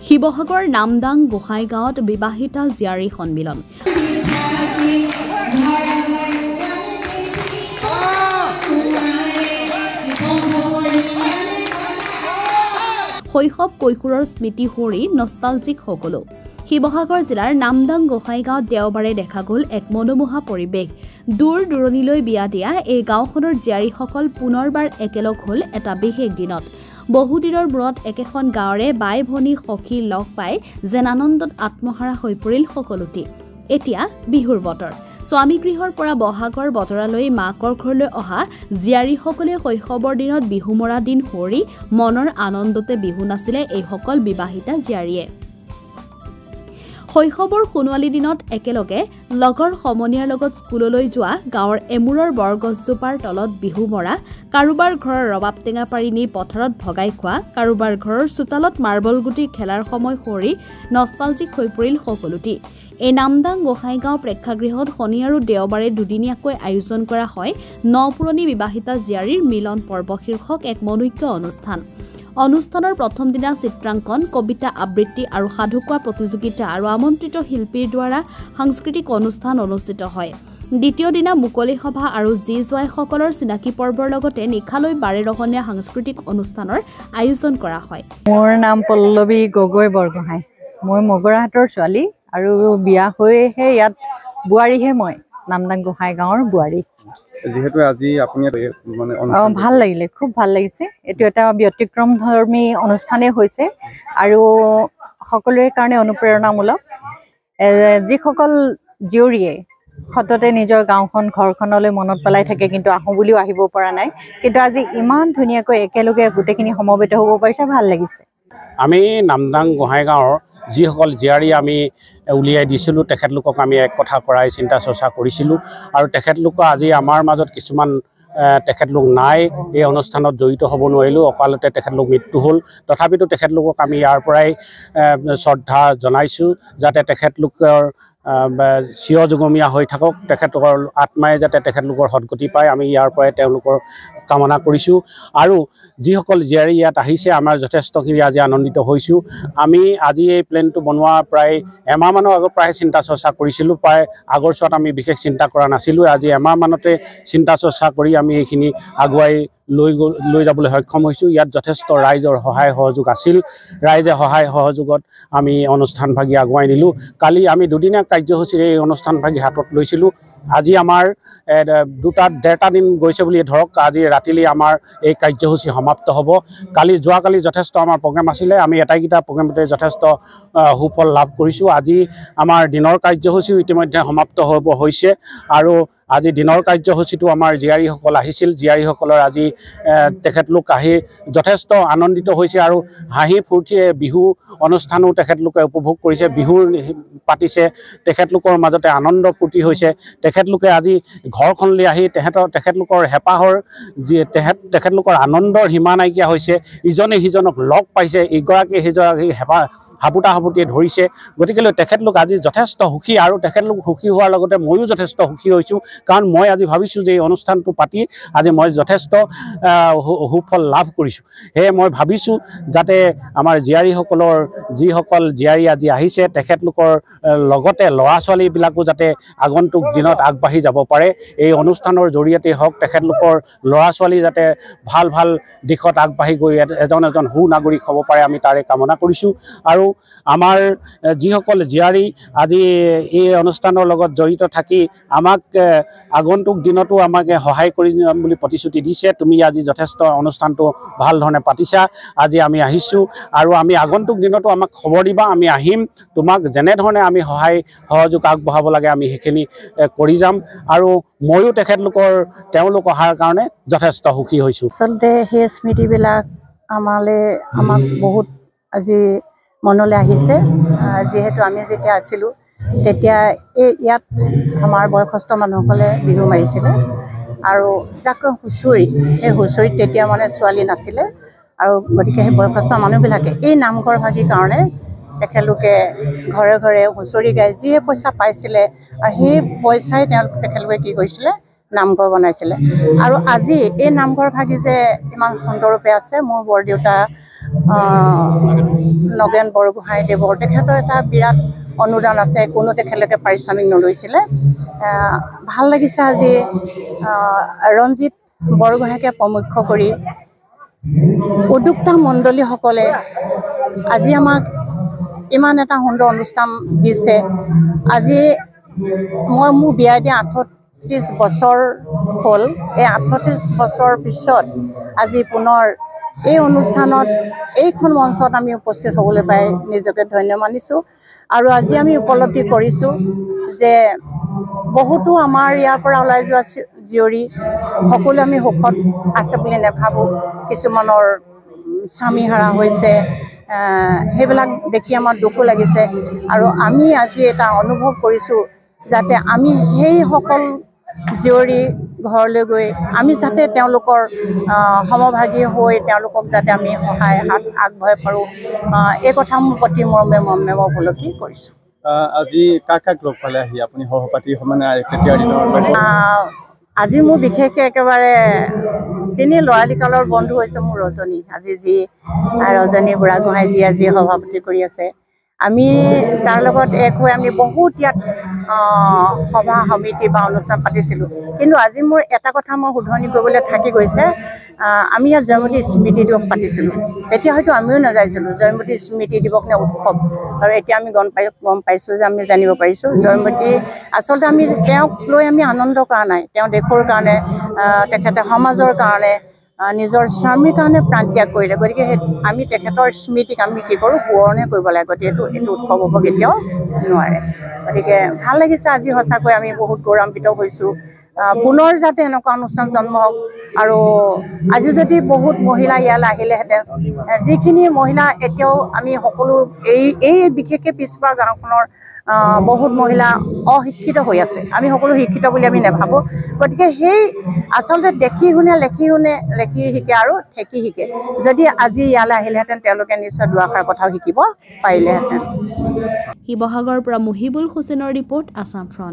শিৱসাগৰ নামদাং গোহাঁইগাঁৱত বিবাহিতা জীয়াৰী সন্মিলন। শৈশৱ কৈশোৰৰ স্মৃতি সোঁৱৰি নষ্টালজিক সকলো। শিৱসাগৰ জিলাৰ নামদাং গোহাঁইগাঁৱত দেওবাৰে দেখা গ'ল এক মনোমোহা পৰিৱেশ। দূৰ দূৰণিলৈ বিয়া দিয়া এই গাঁওখনৰ জীয়াৰীসকল পুনৰবাৰ একেলগ হ'ল এটা বিশেষ দিনত। বহুদিনৰ মূৰত একেখন গাঁৱৰে বাই ভনী সখী লগ পাই যেন আনন্দত আত্মহাৰা হৈ পৰিল সকলোটি। এতিয়া বিহুৰ বতৰ। স্বামীগৃহৰ পৰা বহাগৰ বতৰালৈ মাকৰ ঘৰলৈ অহা জীয়াৰীসকলে শৈশৱৰ দিনত বিহু মৰা দিন সোঁৱৰি মনৰ আনন্দতে বিহু নাছিলে এইসকল বিবাহিতা জীয়াৰীয়ে। শৈশৱৰ সোণোৱালী দিনত একেলগে লগৰ সমনীয়াৰ লগত স্কুললৈ যোৱা, গাঁৱৰ এমূৰৰ বৰগছজোপাৰ তলত বিহু মৰা, কাৰোবাৰ ঘৰৰ ৰবাব টেঙা পাৰি নি পথাৰত ভগাই খোৱা, কাৰোবাৰ ঘৰৰ চোতালত মাৰ্বল গুটি খেলাৰ সময় সোঁৱৰি নষ্টালজিক হৈ পৰিল সকলোটি। এই নামদাং গোহাঁইগাঁও প্ৰেক্ষাগৃহত শনি আৰু দেওবাৰে দুদিনীয়াকৈ আয়োজন কৰা হয় নপুৰণি বিবাহিতা জীয়াৰীৰ মিলন পৰ্ব শীৰ্ষক এক মনোজ্ঞ অনুষ্ঠান। অনুষ্ঠানৰ প্ৰথম দিনা চিত্ৰাংকন, কবিতা আবৃত্তি আৰু সাধু কোৱা প্ৰতিযোগিতা আৰু আমন্ত্ৰিত শিল্পীৰ দ্বাৰা সাংস্কৃতিক অনুষ্ঠান অনুষ্ঠিত হয়। দ্বিতীয় দিনা মুকলি সভা আৰু জোৱাইসকলৰ চিনাকি পৰ্বৰ লগতে নিশালৈ বাৰেৰহণীয়া সাংস্কৃতিক অনুষ্ঠানৰ আয়োজন কৰা হয়। মোৰ নাম পল্লৱী গগৈ বৰগোহাঁই। মই মগৰাহাটৰ ছোৱালী আৰু বিয়া হৈহে ইয়াত বোৱাৰীহে। মই নামদাং গোহাঁইগাঁৱৰ বোৱাৰী। যেহেতু আজি আপুনি মানে ভাল লাগিলে, খুব ভাল লাগিছে। এইটো এটা ব্যতিক্ৰমধৰ্মী অনুষ্ঠানেই হৈছে আৰু সকলোৰে কাৰণে অনুপ্ৰেৰণামূলক। যিসকল জীয়ৰীয়ে সততে নিজৰ গাঁওখন ঘৰখনলৈ মনত পেলাই থাকে কিন্তু আহোঁ বুলিও আহিব পৰা নাই, কিন্তু আজি ইমান ধুনীয়াকৈ একেলগে গোটেইখিনি সমবেত হ'ব পাৰিছে, ভাল লাগিছে। আমি নামদাং গোহাঁইগাঁৱৰ যিসকল জীয়াৰী আমি উলিয়াই দিছিলোঁ, তেখেতলোকক আমি এক কথা কৰাই চিন্তা চৰ্চা কৰিছিলোঁ আৰু তেখেতলোক আজি আমাৰ মাজত কিছুমান তেখেতলোক নাই, এই অনুষ্ঠানত জড়িত হ'ব নোৱাৰিলোঁ, অকালতে তেখেতলোক মৃত্যু হ'ল। তথাপিতো তেখেতলোকক আমি ইয়াৰ পৰাই শ্ৰদ্ধা জনাইছোঁ যাতে তেখেতলোকৰ চিৰযুগমীয়া হৈ থাকক, তেখেতলোকৰ আত্মাই যাতে তেখেতলোকৰ সদগতি পায়, আমি ইয়াৰ পৰাই তেওঁলোকৰ কামনা কৰিছোঁ। আৰু যিসকল জীয়াৰী ইয়াত আহিছে, আমাৰ যথেষ্টখিনি আজি আনন্দিত হৈছোঁ। আমি আজি এই প্লেনটো বনোৱা প্ৰায় এমাহমানৰ আগত প্ৰায় চিন্তা চৰ্চা কৰিছিলোঁ। প্ৰায় আগৰ চোৱাত আমি বিশেষ চিন্তা কৰা নাছিলোঁ। আজি এমাহমানতে চিন্তা চৰ্চা কৰি আমি এইখিনি আগুৱাই লৈ যাবলৈ সক্ষম হৈছোঁ। ইয়াত যথেষ্ট ৰাইজৰ সহায় সহযোগ আছিল। ৰাইজে সহায় সহযোগত আমি অনুষ্ঠানভাগি আগুৱাই নিলোঁ। কালি আমি দুদিনীয়া কাৰ্যসূচীৰে এই অনুষ্ঠানভাগি হাতত লৈছিলোঁ। আজি আমাৰ ডেৰটা দিন গৈছে বুলি ধৰক, আজি ৰাতিলৈ আমাৰ এই কাৰ্যসূচী সমাপ্ত হ'ব। যোৱাকালি যথেষ্ট আমাৰ প্ৰগ্ৰেম আছিলে, আমি এটাইকেইটা প্ৰগ্ৰেমতে যথেষ্ট সুফল লাভ কৰিছোঁ। আজি আমাৰ দিনৰ কাৰ্যসূচীও ইতিমধ্যে সমাপ্ত হ'ব হৈছে আৰু আজি দিনৰ কাৰ্যসূচীটো আমাৰ জীয়াৰীসকল আহিছিল। জীয়াৰীসকলৰ আজি তেখেতলোক আহি যথেষ্ট আনন্দিত হৈছে আৰু হাঁহি ফূৰ্তিৰে বিহু অনুষ্ঠানো তেখেতলোকে উপভোগ কৰিছে, বিহু পাতিছে, তেখেতলোকৰ মাজতে আনন্দ ফূৰ্তি হৈছে। তেখেতলোকে আজি ঘৰখনলৈ আহি তেখেতলোকৰ হেঁপাহৰ তেখেতলোকৰ আনন্দৰ সীমা নাইকিয়া হৈছে। ইজনে সিজনক লগ পাইছে, ইগৰাকীয়ে সিগৰাকীক হাবুতা হাবুতিয়ে ধৰিছে। গতিকেলৈ তেখেতলোক আজি যথেষ্ট সুখী আৰু তেখেতলোক সুখী হোৱাৰ লগতে ময়ো যথেষ্ট সুখী হৈছোঁ, কাৰণ মই আজি ভাবিছোঁ যে এই অনুষ্ঠানটো পাতি আজি মই যথেষ্ট সুফল লাভ কৰিছোঁ। সেয়ে মই ভাবিছোঁ যাতে আমাৰ জীয়াৰীসকলৰ যিসকল জীয়াৰী আজি আহিছে, তেখেতলোকৰ লগতে ল'ৰা ছোৱালীবিলাকো যাতে আগন্তুক দিনত আগবাঢ়ি যাব পাৰে। এই অনুষ্ঠানৰ জৰিয়তে হওক তেখেতলোকৰ ল'ৰা ছোৱালী যাতে ভাল ভাল দিশত আগবাঢ়ি গৈ এজন সুনাগৰিক হ'ব পাৰে, আমি তাৰে কামনা কৰিছোঁ। আৰু আমাৰ যিসকল জীয়াৰী আজি এই অনুষ্ঠানৰ লগত জড়িত থাকি আমাক আগন্তুক দিনতো আমাক সহায় কৰি যাম বুলি প্ৰতিশ্ৰুতি দিছে। তুমি আজি যথেষ্ট অনুষ্ঠানটো ভাল ধৰণে পাতিছা, আজি আমি আহিছোঁ আৰু আমি আগন্তুক দিনতো আমাক খবৰ দিবা, আমি আহিম। তোমাক যেনেধৰণে আমি সহায় সহযোগ আগবঢ়াব লাগে আমি সেইখিনি কৰি যাম। আৰু ময়ো তেওঁলোক অহাৰ কাৰণে যথেষ্ট সুখী হৈছোঁ। আচলতে সেই স্মৃতিবিলাক আমাক বহুত আজি মনলৈ আহিছে। যিহেতু আমি যেতিয়া আছিলোঁ তেতিয়া ইয়াত আমাৰ বয়সস্থ মানুহসকলে বিহু মাৰিছিলে আৰু যাক হুঁচৰি, সেই হুঁচৰিত তেতিয়া মানে ছোৱালী নাছিলে আৰু গতিকে সেই বয়সস্থ মানুহবিলাকে এই নামঘৰ ভাগিৰ কাৰণে তেখেতলোকে ঘৰে ঘৰে হুঁচৰি গাই যিয়ে পইচা পাইছিলে আৰু সেই পইচাই তেখেতলোকে কি কৰিছিলে, নামঘৰ বনাইছিলে। আৰু আজি এই নামঘৰ ভাগি যে ইমান সুন্দৰৰূপে আছে, মোৰ বৰদেউতা নগেন বৰগোহাঁইদেৱৰ তেখেতৰ এটা বিৰাট অনুদান আছে, কোনো তেখেতলোকে পাৰিশ্ৰমিক নলৈছিলে। ভাল লাগিছে আজি ৰঞ্জিত বৰগোহাঁইকে প্ৰমুখ্য কৰি উদ্যোক্তা মণ্ডলীসকলে আজি আমাক ইমান এটা সুন্দৰ অনুষ্ঠান দিছে। আজি মই মোৰ বিয়া দিয়া 38 বছৰ হ'ল। এই 38 বছৰ পিছত আজি পুনৰ এই অনুষ্ঠানত এইখন মঞ্চত আমি উপস্থিত হ'বলৈ পাই নিজকে ধন্য মানিছোঁ। আৰু আজি আমি উপলব্ধি কৰিছোঁ যে বহুতো আমাৰ ইয়াৰ পৰা ওলাই যোৱা জীয়ৰী সকলো আমি সুখত আছে বুলি নাভাবোঁ। কিছুমানৰ স্বামী হাৰা হৈছে, সেইবিলাক দেখি আমাৰ দুখো লাগিছে। আৰু আমি আজি এটা অনুভৱ কৰিছোঁ যাতে আমি সেইসকল জীয়ৰী ঘৰলৈ গৈ আমি যাতে তেওঁলোকৰ সমভাগী হৈ তেওঁলোকক যাতে আমি সহায় হাত আগবঢ়াই পাৰোঁ, এই কথা মোৰ প্ৰতি মৰমে উপলব্ধি কৰিছোঁ। আজি কাক লগ পালে আহি আপুনি সহপাঠী মানে তেতিয়াৰ দিনৰ? আজি মোৰ বিশেষকৈ একেবাৰে তিনি ল'ৰালি কালৰ বন্ধু হৈছে মোৰ ৰজনী। আজি যি ৰজনী বুঢ়াগোহাঁই যি আজি সভাপতি কৰি আছে, আমি তাৰ লগত এক হৈ আমি বহুত ইয়াত সভা সমিতি বা অনুষ্ঠান পাতিছিলোঁ। কিন্তু আজি মোৰ এটা কথা মই শুধৰণি কৰিবলৈ থাকি গৈছে, আমি ইয়াত জয়মতী স্মৃতি দিৱস পাতিছিলোঁ। তেতিয়া হয়তো আমিও নাজানিছিলোঁ জয়মতী স্মৃতি দিৱস নে উৎসৱ। আৰু এতিয়া আমি গম পাইছোঁ যে আমি জানিব পাৰিছোঁ জয়মতী আচলতে আমি তেওঁক লৈ আমি আনন্দ কৰা নাই, তেওঁ দেশৰ কাৰণে, তেখেতে সমাজৰ কাৰণে, নিজৰ স্বামীৰ কাৰণে প্ৰাণ ত্যাগ কৰিলে। গতিকে আমি তেখেতৰ স্মৃতিক আমি কি কৰোঁ, সোঁৱৰণে কৰিব লাগে। গতিকে এইটো উৎসৱ হ'ব কেতিয়াও নোৱাৰে। গতিকে ভাল লাগিছে আজি, সঁচাকৈ আমি বহুত গৌৰৱান্বিত হৈছোঁ। পুনৰ যাতে এনেকুৱা অনুষ্ঠান জন্ম হওক। আৰু আজি যদি বহুত মহিলা ইয়ালৈ আহিলেহেঁতেন, যিখিনি মহিলা এতিয়াও আমি সকলো এই বিশেষকৈ পিছপৰা গাঁওখনৰ বহুত মহিলা অশিক্ষিত হৈ আছে, আমি সকলো শিক্ষিত বুলি আমি নাভাবোঁ। গতিকে সেই আচলতে দেখি শুনে লেখি শিকে আৰু ঠেকি শিকে। যদি আজি ইয়ালৈ আহিলেহেঁতেন তেওঁলোকে নিশ্চয় দুআষাৰ কথাও শিকিব পাৰিলেহেঁতেন। শিৱসাগৰৰ পৰা মুহিবুল হুছেইনৰ ৰিপৰ্ট, আছাম ফ্ৰণ্ট।